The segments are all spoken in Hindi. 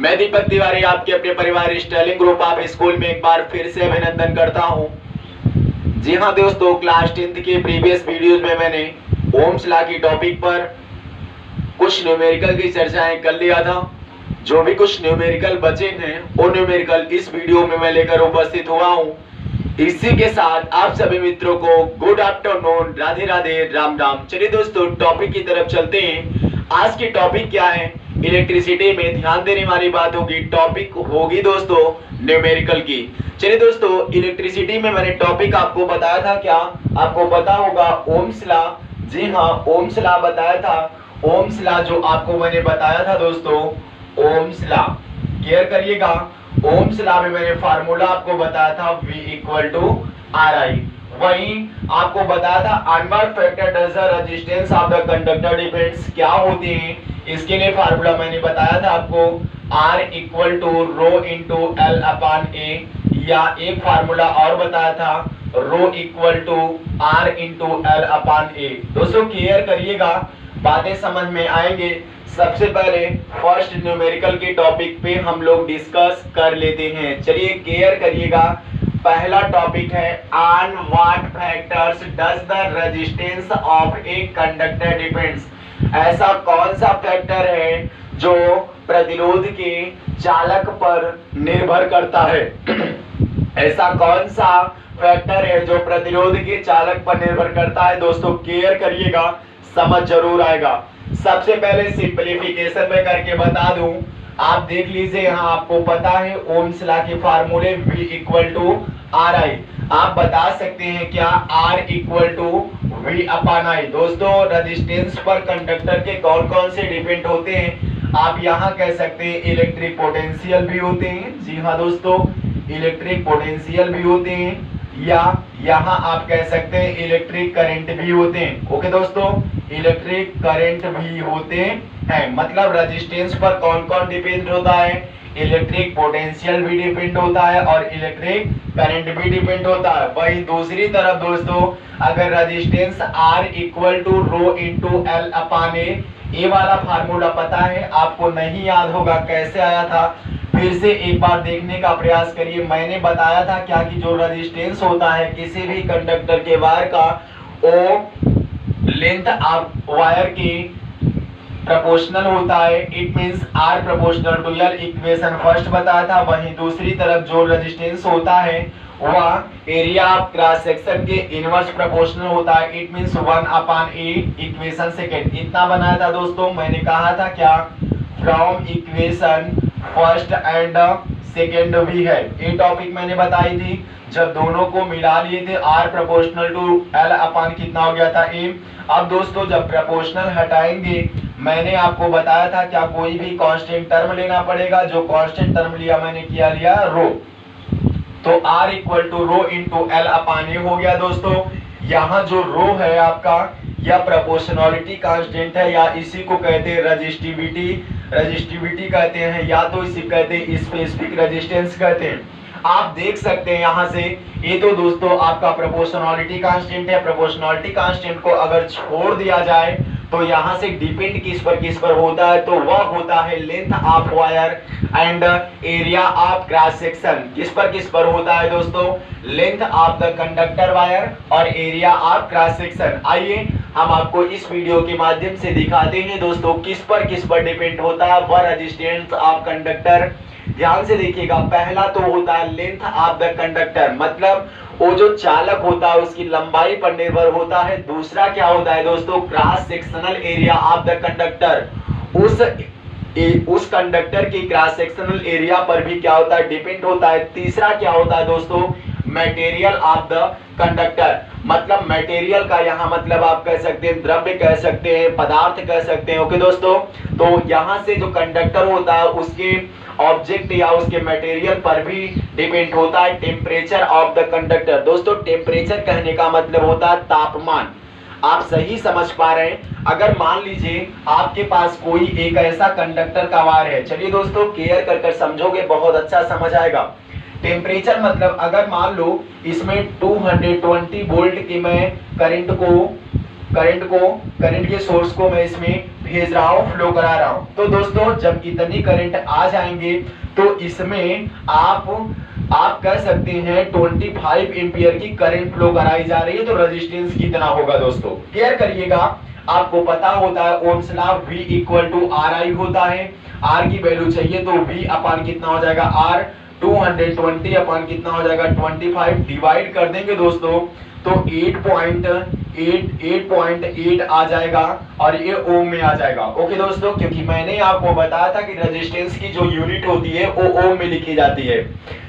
मैं दीपक तिवारी आपके अपने परिवार स्टाइलिंग ग्रुप आप स्कूल में एक बार फिर से अभिनंदन करता हूं। जी हां दोस्तों, क्लास 10th के प्रीवियस वीडियोस में मैंने ओम्स लॉ की टॉपिक पर कुछ न्यूमेरिकल की चर्चाएं कर लिया था। जो भी कुछ न्यूमेरिकल बचे हैं वो न्यूमेरिकल इस वीडियो में मैं लेकर उपस्थित हुआ हूं। इसी के साथ आप सभी मित्रों को गुड आफ्टरनून, राधे राधे, राम राम। चलिए दोस्तों टॉपिक की तरफ चलते हैं। आज की टॉपिक क्या है? इलेक्ट्रिसिटी में ध्यान देने वाली बात होगी। टॉपिक होगी दोस्तों न्यूमेरिकल की। चलिए दोस्तों, इलेक्ट्रिसिटी में मैंने टॉपिक आपको बताया था, क्या आपको पता होगा? Ohm's law. जी हाँ, ओम्स लॉ बताया था। ओम्स लॉ जो आपको मैंने बताया था दोस्तों, ओम्स लॉ केयर करिएगा। ओम्स लॉ में मैंने फार्मूला आपको बताया था V equal to R I. वहीं आपको बताया था अनवर्क factor does the resistance of the conductor depends क्या होते हैं। इसके लिए फार्मूला मैंने बताया था आपको R equal to rho into L upon A, या एक फार्मूला और बताया था rho equal to R into L upon A. दोस्तों क्लियर करिएगा, बातें समझ में आएंगे। सबसे पहले फर्स्ट न्यूमेरिकल के टॉपिक पे हम लोग डिस्कस कर लेते हैं। चलिए क्लियर करिएगा। पहला टॉपिक है on what factors does the resistance of a conductor depends. ऐसा कौन सा फैक्टर है जो प्रतिरोध के चालक पर निर्भर करता है? ऐसा कौन सा फैक्टर है जो प्रतिरोध के चालक पर निर्भर करता है? दोस्तों क्लियर करिएगा, समझ जरूर आएगा। सबसे पहले सिंपलीफिकेशन में करके बता दूं, आप देख लीजिए यहाँ आपको पता है ओम्स लॉ के फार्मूले V equal to R I. आप बता सकते हैं क्या R equal to V upon I. दोस्तों रेजिस्टेंस पर कंडक्टर के कौन कौन से डिपेंड होते हैं? आप यहाँ कह सकते हैं इलेक्ट्रिक पोटेंशियल भी होते हैं। जी हाँ दोस्तों, इलेक्ट्रिक पोटेंशियल भी होते हैं, या यहाँ आप कह सकते हैं इलेक्ट्रिक करंट भी होते हैं। ओके दोस्तों, इलेक्ट्रिक करंट भी होते हैं। मतलब रेजिस्टेंस पर कौन कौन डिपेंड होता है? इलेक्ट्रिक पोटेंशियल भी डिपेंड होता है और इलेक्ट्रिक करंट भी डिपेंड होता है। वही दूसरी तरफ दोस्तों, अगर resistance R equal to rho into L upon A, ये वाला फार्मूला पता है आपको? नहीं याद होगा, कैसे आया था? फिर से एक बार देखने का प्रयास करिए। मैंने बताया था क्या कि जो रेजिस्टेंस होता है किसी भी कंडक्टर के वायर का, वो लेंथ ऑफ वायर की प्रोपोर्शनल होता है। It means R proportional to L। Equation first बताया था। वहीं दूसरी तरफ जो रेजिस्टेंस होता है वह एरिया ऑफ क्रॉस सेक्शन के इनवर्स प्रोपोर्शनल होता है। It means 1 upon A. Equation second इतना बनाया था दोस्तों। मैंने कहा था क्या from equation first and second भी है। ये टॉपिक मैंने बताई थी। जब दोनों को मिला लिए थे R proportional to L upon कितना हो गया था A। अब दोस्तों जब प्रोपोर्शनल हटाएंगे, मैंने आपको बताया था क्या कोई भी कांस्टेंट टर्म लेना पड़ेगा। जो कांस्टेंट टर्म लिया मैंने क्या लिया? रो। तो R equal to rho into L upon A हो गया दोस्तों। यहाँ जो रो है आपका, या प्रोपोर्शनलिटी कांस्टेंट है, या इसी को कहते हैं रजिस्टिविटी कहते हैं, या तो इसी कहते हैं स्पेसिफिक रेजिस्टेंस कहते हैं। आप देख सकते हैं यहाँ से, ये तो दोस्तों आपका प्रोपोर्शनलिटी कांस्टेंट है। प्रोपोर्शनलिटी कांस्टेंट को अगर छोड़ दिया जाए तो यहाँ से डिपेंड किस पर होता है? तो वह होता है length of wire and area of cross section. किस पर होता है दोस्तों? Length of the conductor wire और एरिया ऑफ क्रॉस सेक्शन। आइए हम आपको इस वीडियो के माध्यम से दिखाते हैं दोस्तों किस पर डिपेंड होता है वह रेजिस्टेंस ऑफ कंडक्टर। ध्यान से देखिएगा, पहला तो होता है लेंथ ऑफ द कंडक्टर, मतलब वो जो चालक होता है उसकी लंबाई पर निर्भर होता है। दूसरा क्या होता है दोस्तों? Cross sectional area of the conductor. उस कंडक्टर की क्रॉस सेक्शनल एरिया पर भी क्या होता है? डिपेंड होता है। तीसरा क्या होता है दोस्तों? Material of the conductor. मतलब मटेरियल का यहाँ मतलब आप कह सकते हैं द्रव्य, कह सकते हैं पदार्थ, कह सकते हैं। ओके दोस्तों, तो यहाँ से जो कंडक्टर होता है उसके ऑब्जेक्ट या उसके मटेरियल पर भी डिपेंड होता है टेम्परेचर ऑफ द कंडक्टर। दोस्तों टेम्परेचर कहने का मतलब होता है तापमान। आप सही समझ पा रहे हैं? अगर मान लीजिए आपके पास कोई एक ऐसा कंडक्टर का वायर है, चलिए दोस्तों केयर कर समझोगे, बहुत अच्छा समझ आएगा। टेम्परेचर मतलब अगर मान लो इसमें 220 वोल्ट की मैं करंट के सोर्स को मैं इसमें भेज रहा हूं, फ्लो करा रहा हूं। तो दोस्तों जब इतनी करंट आ जाएंगे तो इसमें आप कह सकते हैं 25 एम्पियर की करंट फ्लो कराई जा रही है। तो रेजिस्टेंस कितना होगा दोस्तों, क्लियर करिएगा। आपको पता होता है Ohm's law V equal to RI होता है। R की वैल्यू चाहिए तो V अपान कितना हो जाएगा, R 220 अपान कितना हो जाएगा 25, डिवाइड कर देंगे दोस्तों तो 8.8 आ जाएगा और ये ओम में आ जाएगा। ओके दोस्तों, क्योंकि मैंने आपको बताया था कि रेजिस्टेंस की जो यूनिट होती है वो ओम में लिखी जाती है।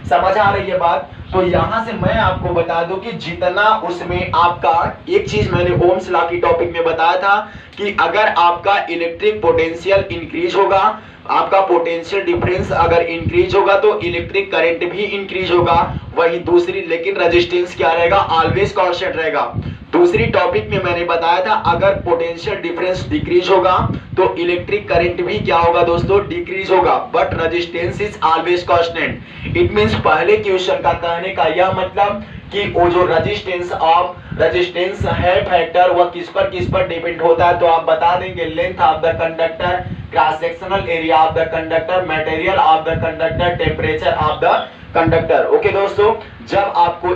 समझ आ रही है बात। तो यहां से मैं आपको बता दूं कि जितना उसमें आपका एक चीज मैंने ओम्स लॉ की टॉपिक में बताया था कि अगर आपका इलेक्ट्रिक पोटेंशियल इंक्रीज होगा, आपका पोटेंशियल डिफरेंस अगर इंक्रीज होगा तो इलेक्ट्रिक करंट भी इंक्रीज होगा। वही दूसरी लेकिन रेजिस्टेंस क्या रहेगा, ऑलवेज कांस्टेंट रहेगा। दूसरी टॉपिक में मैंने बताया था अगर पोटेंशियल डिफरेंस डिक्रीज होगा तो इलेक्ट्रिक करंट भी क्या होगा दोस्तों, डिक्रीज होगा, but resistance is always constant. It means पहले क्वेश्चन का कहने का यह मतलब कि वो जो रेजिस्टेंस है फैक्टर वह किस पर डिपेंड होता है। तो आप बता देंगे length of the conductor, cross sectional area of the conductor, material of the conductor, temperature of the conductor. Okay दोस्तों, जब आपको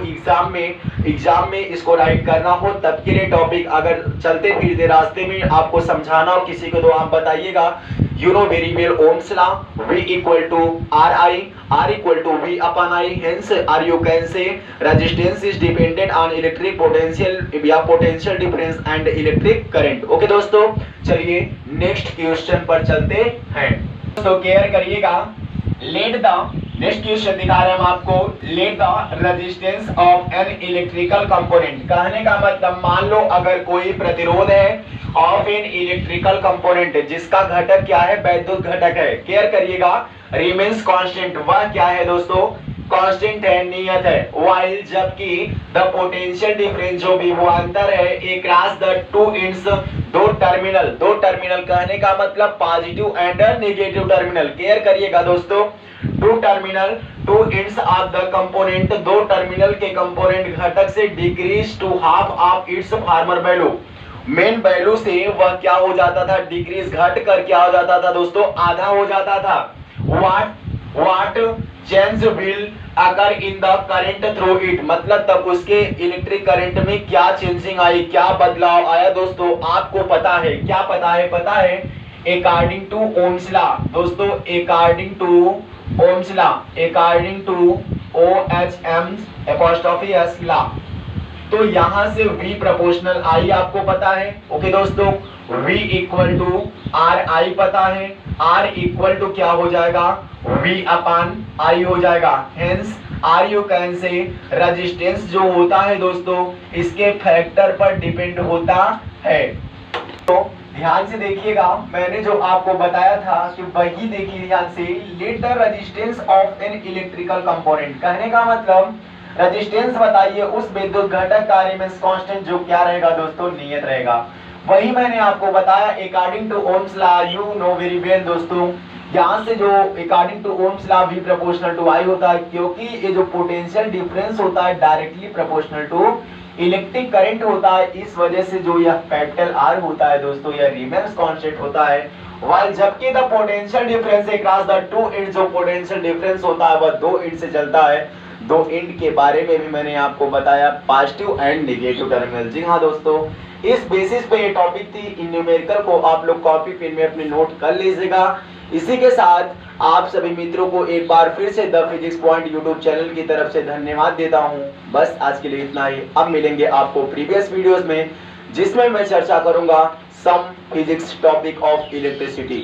एग्जाम में इसको राइट करना हो तब के लिए टॉपिक अगर चलते फिरते रास्ते में आपको समझाना हो किसी को तो आप बताइएगा। You know very well Ohm's law, V equal to RI, R equal to V upon I, hence or you can say resistance is dependent on electric potential या potential difference and electric current। Okay दोस्तों, चलिए नेक्स्ट क्वेश्चन पर चलते हैं। तो केयर करिएगा। लेट द नेक्स्ट क्वेश्चन दिखा रहे हैं हम आपको, let the resistance of an electrical component. कहने का मतलब मान लो अगर कोई प्रतिरोध है ऑफ एन इलेक्ट्रिकल कंपोनेंट जिसका घटक क्या है, वैद्युत घटक है। केयर करिएगा, रिमेन्स कांस्टेंट, वह क्या है दोस्तों, कांस्टेंट है, नियत है। व्हाइल जबकि द पोटेंशियल डिफरेंस जो विभवांतर है अक्रॉस द टू एंड्स, दो टर्मिनल कहने का मतलब positive and negative terminal. Care करिएगा दोस्तों, two ends of the component, दो टर्मिनल के कंपोनेंट घटक से decrease to half of its former value, main value से वह क्या हो जाता था, डिक्रीज घट कर क्या हो जाता था दोस्तों, आधा हो जाता था। What change will occur in the current through it, मतलब तब उसके इलेक्ट्रिक करंट में क्या चेंजिंग आई, क्या बदलाव आया दोस्तों, आपको पता है। क्या पता है अकॉर्डिंग टू ओम्स लॉ दोस्तों, according to Ohm's law, according to OHM'S law. तो यहां से V प्रोपोर्शनल I आपको पता है। ओके दोस्तों, V इक्वल टू RI पता है, R इक्वल टू क्या हो जाएगा, V अपान I हो जाएगा। Hence R you can say resistance जो होता है दोस्तों इसके फैक्टर पर डिपेंड होता है। तो ध्यान से देखिएगा, मैंने जो आपको बताया था कि वही देखिए ध्यान से, let the resistance of an electrical component. कहने का मतलब रेजिस्टेंस बताइए उस विद्युत घटक का रिमेन्स कांस्टेंट जो क्या रहेगा दोस्तों, नियत रहेगा। वही मैंने आपको बताया according to Ohm's law, you know very well दोस्तों। यहाँ से जो according to Ohm's law V proportional to I होता है, क्योंकि ये जो पोटेंशियल डिफरेंस होता है directly proportional to electric current होता है, इस वजह से जो यह कैपिटल R होता है दोस्तों यह रिमेन्स कांस्टेंट होता है। व्हाइल जबकि the potential difference across the to and, जो पोटेंशियल डिफरेंस होता है वह दो एंड से चलता है। दो एंड के बारे में भी मैंने आपको बताया, पॉजिटिव एंड नेगेटिव टर्मिनल। जी हाँ दोस्तों, इस बेसिस पे ये टॉपिक थी। इन न्यूमेरिकल को आप लोग कॉपी पेन में अपने नोट कर लीजिएगा। इसी के साथ आप सभी मित्रों को एक बार फिर से the physics point YouTube channel की तरफ से धन्यवाद देता हूं। बस आज के लिए इतना ही। अब मिलेंगे आपको प्रीवियस वीडियोस में जिसमें मैं चर्चा करूंगा सम फिजिक्स टॉपिक ऑफ इलेक्ट्रिसिटी।